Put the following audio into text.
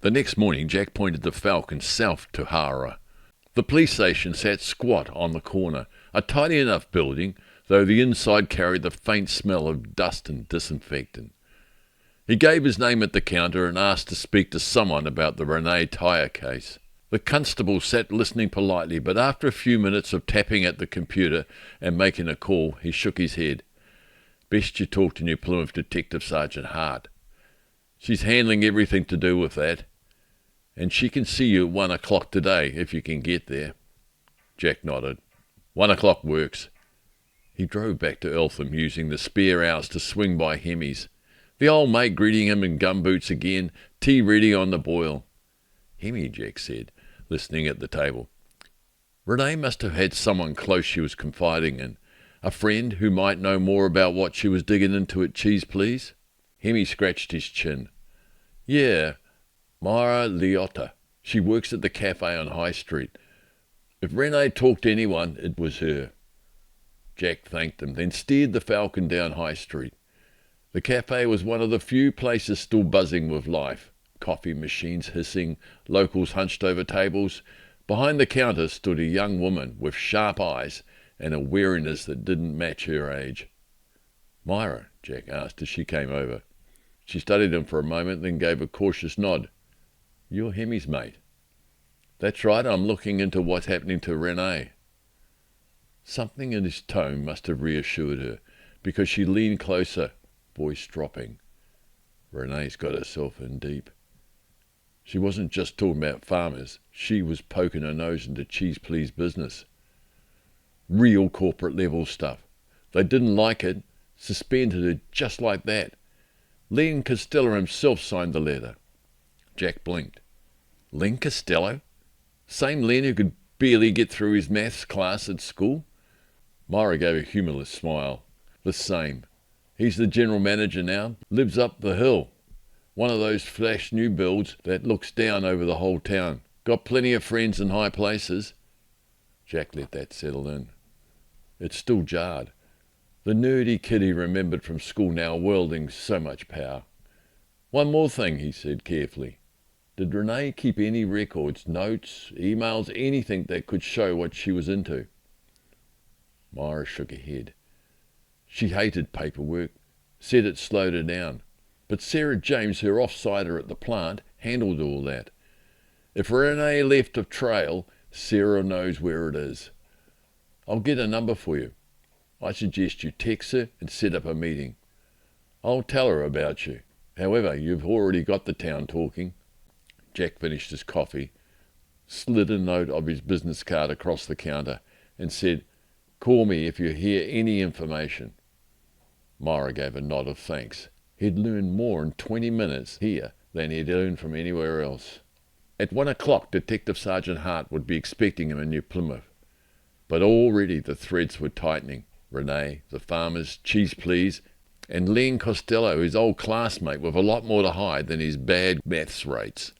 The next morning, Jack pointed the Falcon south to Hara. The police station sat squat on the corner, a tidy enough building, though the inside carried the faint smell of dust and disinfectant. He gave his name at the counter and asked to speak to someone about the Renee Tyre case. The constable sat listening politely, but after a few minutes of tapping at the computer and making a call, he shook his head. Best you talk to New Plymouth Detective Sergeant Hart. She's handling everything to do with that, and she can see you at 1 o'clock today if you can get there. Jack nodded. 1 o'clock works. He drove back to Eltham, using the spare hours to swing by Hemmy's. The old mate greeting him in gumboots again, tea ready on the boil. Hemmy, Jack said, listening at the table. Renee must have had someone close she was confiding in. A friend who might know more about what she was digging into at Cheese Please? Hemmy scratched his chin. Yeah, Myra Liotta. She works at the cafe on High Street. If Renee talked to anyone, it was her. Jack thanked him, then steered the Falcon down High Street. The cafe was one of the few places still buzzing with life. Coffee machines hissing, locals hunched over tables. Behind the counter stood a young woman with sharp eyes and a wariness that didn't match her age. Myra, Jack asked as she came over. She studied him for a moment, then gave a cautious nod. You're Hemmy's mate. That's right, I'm looking into what's happening to Renee. Something in his tone must have reassured her, because she leaned closer, voice dropping. Renee's got herself in deep. She wasn't just talking about farmers. She was poking her nose into Cheese Please business. Real corporate level stuff. They didn't like it, suspended her just like that. Len Costello himself signed the letter. Jack blinked. Len Costello? Same Len who could barely get through his maths class at school? Myra gave a humourless smile. The same. He's the general manager now, lives up the hill. One of those flash new builds that looks down over the whole town. Got plenty of friends in high places. Jack let that settle in. It still jarred. The nerdy kid he remembered from school now wielding so much power. One more thing, he said carefully. Did Renee keep any records, notes, emails, anything that could show what she was into? Myra shook her head. She hated paperwork, said it slowed her down. But Sarah James, her off-sider at the plant, handled all that. If Renee left a trail, Sarah knows where it is. I'll get a number for you. I suggest you text her and set up a meeting. I'll tell her about you. However, you've already got the town talking. Jack finished his coffee, slid a note of his business card across the counter, and said, Call me if you hear any information. Myra gave a nod of thanks. He'd learned more in 20 minutes here than he'd learned from anywhere else. At 1 o'clock, Detective Sergeant Hart would be expecting him in New Plymouth. But already the threads were tightening. Renee, the farmers, Cheese Please, and Len Costello, his old classmate, with a lot more to hide than his bad maths rates.